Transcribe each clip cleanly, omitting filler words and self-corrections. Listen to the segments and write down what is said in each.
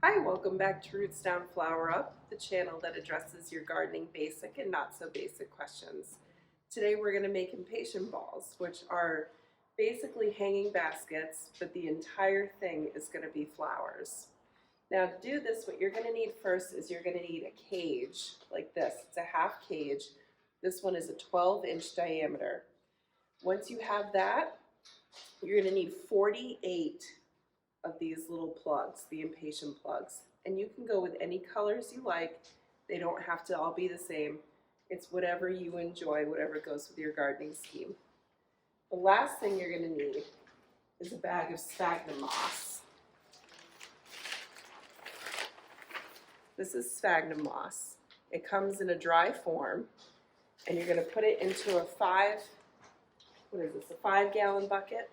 Hi, welcome back to RootsDown Flower Up, the channel that addresses your gardening basic and not so basic questions. Today we're going to make Imaptien balls, which are basically hanging baskets, but the entire thing is going to be flowers. Now to do this, what you're going to need first is you're going to need a cage like this. It's a half cage. This one is a 12-inch diameter. Once you have that, you're going to need 48 of these little plugs, the Imaptien plugs. And you can go with any colors you like. They don't have to all be the same. It's whatever you enjoy, whatever goes with your gardening scheme. The last thing you're going to need is a bag of sphagnum moss. This is sphagnum moss. It comes in a dry form, and you're going to put it into a 5-gallon bucket,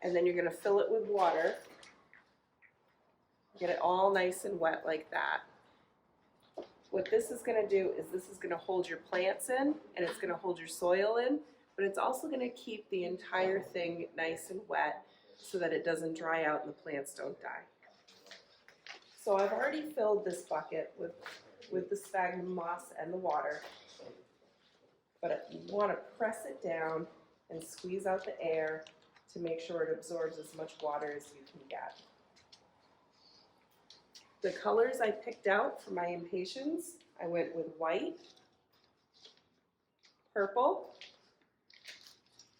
and then you're going to fill it with water. Get it all nice and wet like that. What this is going to do is this is going to hold your plants in, and it's going to hold your soil in, but it's also going to keep the entire thing nice and wet so that it doesn't dry out and the plants don't die. So I've already filled this bucket with the sphagnum moss and the water, but you want to press it down and squeeze out the air to make sure it absorbs as much water as you can get. The colors I picked out for my Imaptiens, I went with white, purple,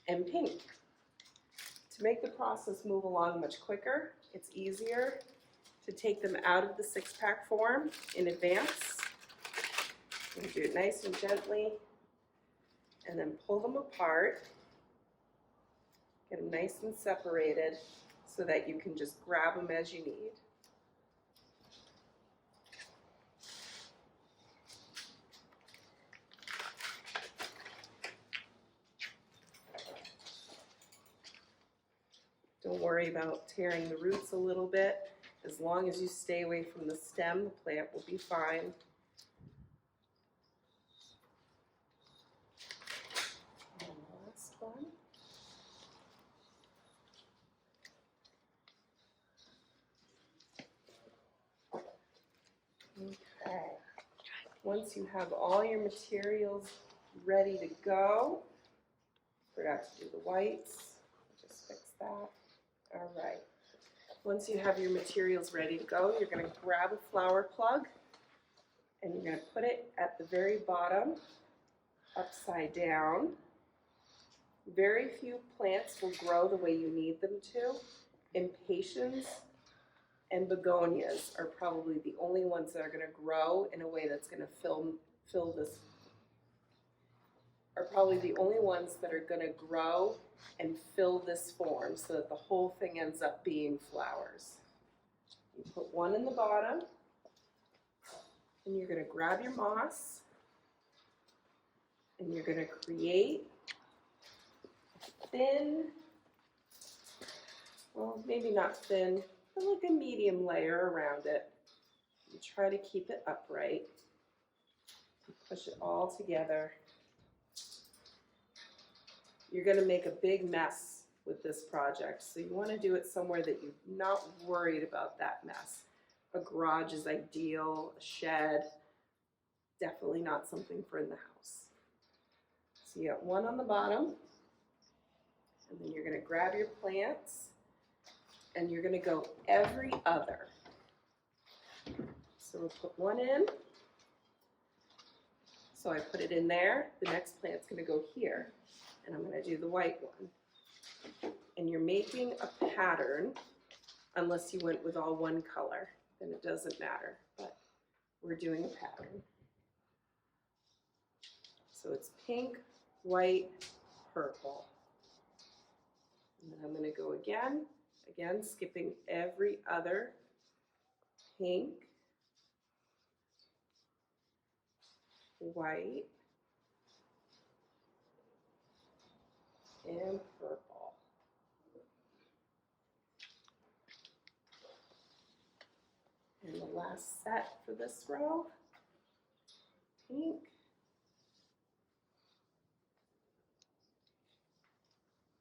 and pink. To make the process move along much quicker, it's easier to take them out of the 6-pack form in advance. You do it nice and gently, and then pull them apart. Get them nice and separated so that you can just grab them as you need. Don't worry about tearing the roots a little bit. As long as you stay away from the stem, the plant will be fine. And the last one. Okay. Once you have all your materials ready to go, forgot to do the whites. Just fix that. All right. Once you have your materials ready to go, you're going to grab a flower plug and you're going to put it at the very bottom, upside down. Very few plants will grow the way you need them to. Imaptiens and begonias are probably the only ones that are going to grow in a way that's going to fill this. Are probably the only ones that are going to grow and fill this form so that the whole thing ends up being flowers. You put one in the bottom, and you're going to grab your moss, and you're going to create a thin, well, maybe not thin, but like a medium layer around it. You try to keep it upright. You push it all together. You're going to make a big mess with this project, so you want to do it somewhere that you're not worried about that mess. A garage is ideal, a shed, definitely not something for in the house. So you got one on the bottom, and then you're going to grab your plants, and you're going to go every other. So we'll put one in. So I put it in there. The next plant's going to go here. And I'm going to do the white one. And you're making a pattern, unless you went with all one color, then it doesn't matter, but we're doing a pattern. So it's pink, white, purple. And then I'm going to go again, skipping every other. Pink, white, and purple. And the last set for this row, pink,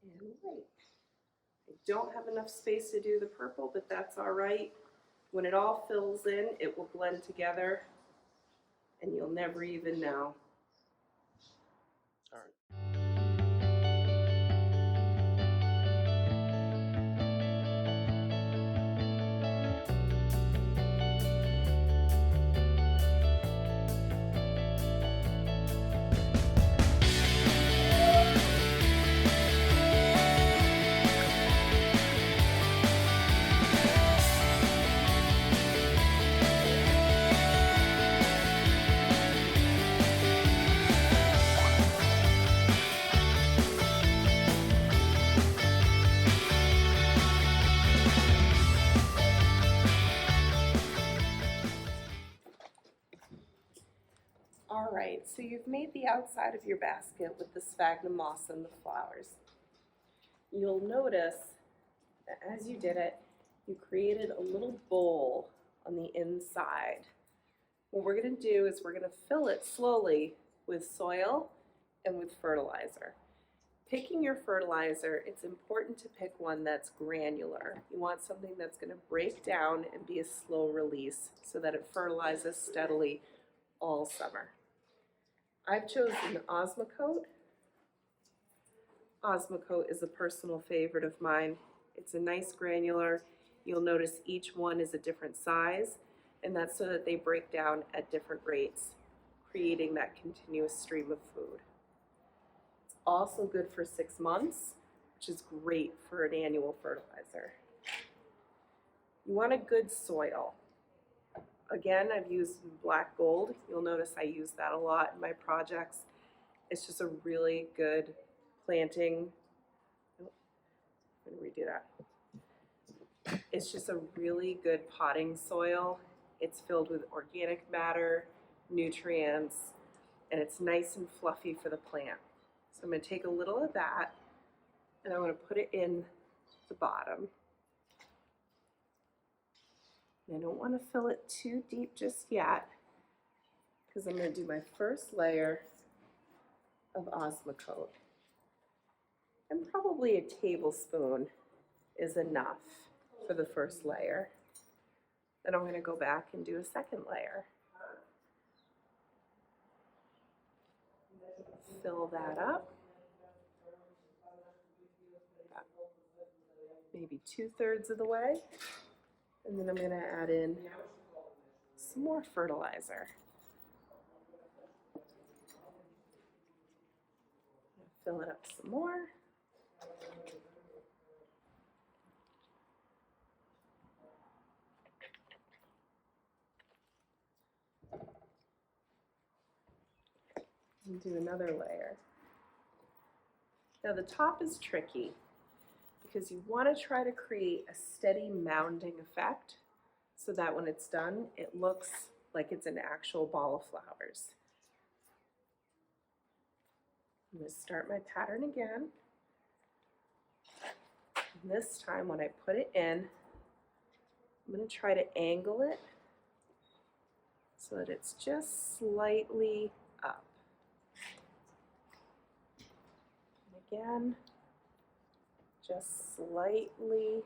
and white. Don't have enough space to do the purple, but that's all right. When it all fills in, it will blend together and you'll never even know. All right. All right, so you've made the outside of your basket with the sphagnum moss and the flowers. You'll notice that as you did it, you created a little bowl on the inside. What we're going to do is we're going to fill it slowly with soil and with fertilizer. Picking your fertilizer, it's important to pick one that's granular. You want something that's going to break down and be a slow release so that it fertilizes steadily all summer. I've chosen Osmocote. Osmocote is a personal favorite of mine. It's a nice granular. You'll notice each one is a different size, and that's so that they break down at different rates, creating that continuous stream of food. It's also good for 6 months, which is great for an annual fertilizer. You want a good soil. Again, I've used black gold. You'll notice I use that a lot in my projects. It's just a really good planting. Oh, I'm going to redo that. It's just a really good potting soil. It's filled with organic matter, nutrients, and it's nice and fluffy for the plant. So I'm going to take a little of that and I'm going to put it in the bottom. I don't want to fill it too deep just yet because I'm going to do my first layer of Osmocote. And probably a tablespoon is enough for the first layer. Then I'm going to go back and do a second layer. Fill that up. Maybe 2/3 of the way. And then I'm going to add in some more fertilizer. Fill it up some more. And do another layer. Now the top is tricky because you want to try to create a steady mounding effect so that when it's done, it looks like it's an actual ball of flowers. I'm going to start my pattern again. And this time when I put it in, I'm going to try to angle it so that it's just slightly up. And again, just slightly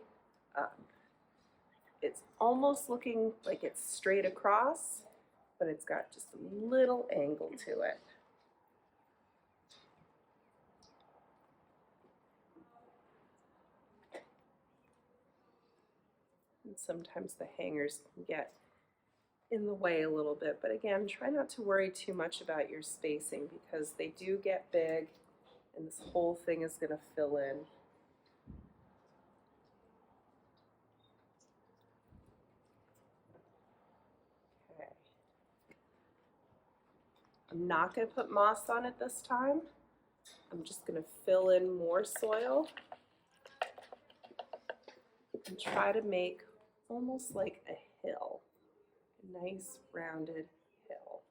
up. It's almost looking like it's straight across, but it's got just a little angle to it. And sometimes the hangers can get in the way a little bit, but again, try not to worry too much about your spacing because they do get big and this whole thing is going to fill in. Okay. I'm not going to put moss on it this time. I'm just going to fill in more soil and try to make almost like a hill, a nice rounded hill.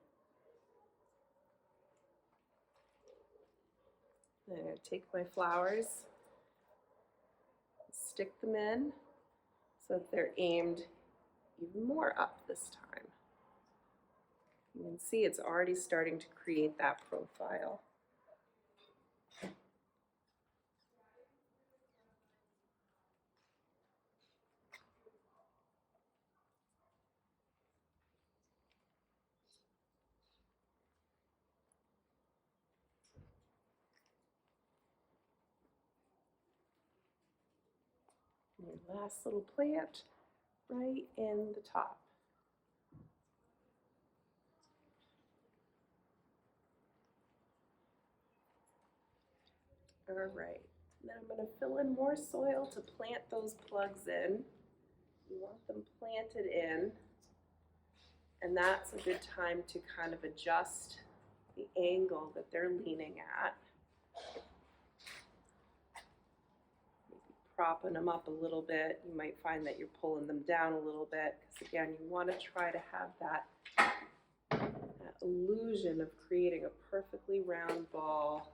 Then I'm going to take my flowers, stick them in so that they're aimed even more up this time. You can see it's already starting to create that profile. And your last little plant right in the top. All right, now I'm going to fill in more soil to plant those plugs in. You want them planted in, and that's a good time to kind of adjust the angle that they're leaning at. Maybe propping them up a little bit. You might find that you're pulling them down a little bit, because again, you want to try to have that illusion of creating a perfectly round ball.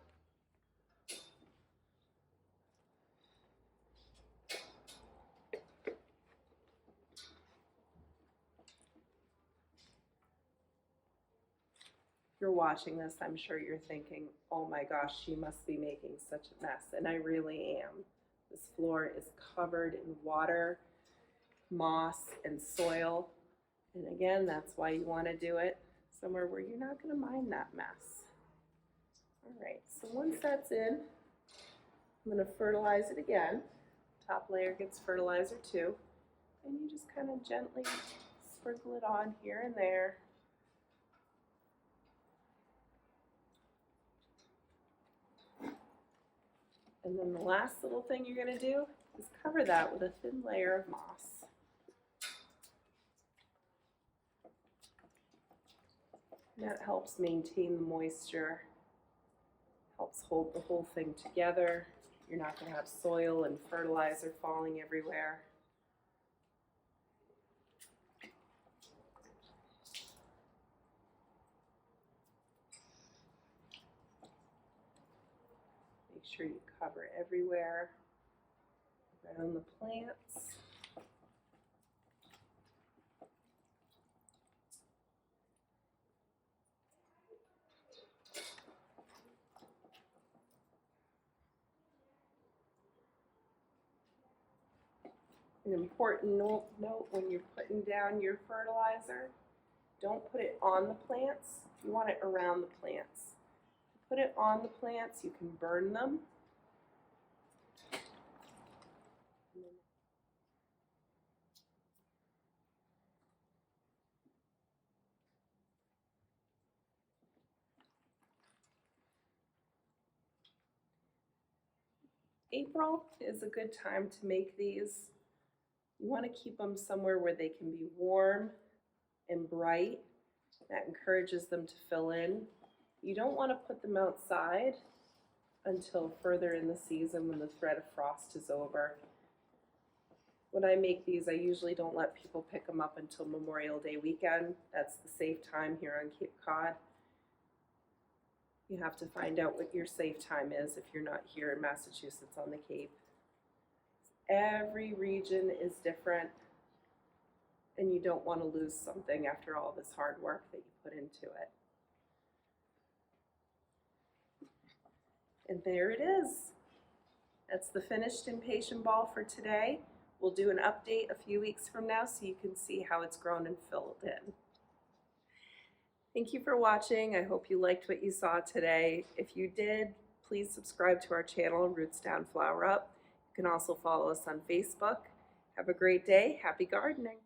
If you're watching this, I'm sure you're thinking, oh my gosh, she must be making such a mess. And I really am. This floor is covered in water, moss, and soil. And again, that's why you want to do it somewhere where you're not going to mind that mess. All right, so once that's in, I'm going to fertilize it again. Top layer gets fertilizer too. And you just kind of gently sprinkle it on here and there. And then the last little thing you're going to do is cover that with a thin layer of moss. And that helps maintain the moisture, helps hold the whole thing together. You're not going to have soil and fertilizer falling everywhere. Make sure you cover everywhere around the plants. An important note when you're putting down your fertilizer, don't put it on the plants. You want it around the plants. Put it on the plants, you can burn them. April is a good time to make these. You want to keep them somewhere where they can be warm and bright. That encourages them to fill in. You don't want to put them outside until further in the season when the threat of frost is over. When I make these, I usually don't let people pick them up until Memorial Day weekend. That's the safe time here on Cape Cod. You have to find out what your safe time is if you're not here in Massachusetts on the Cape. Every region is different, and you don't want to lose something after all this hard work that you put into it. And there it is. That's the finished Imaptien Ball for today. We'll do an update a few weeks from now so you can see how it's grown and filled in. Thank you for watching. I hope you liked what you saw today. If you did, please subscribe to our channel, RootsDown Flower Up. You can also follow us on Facebook. Have a great day. Happy gardening.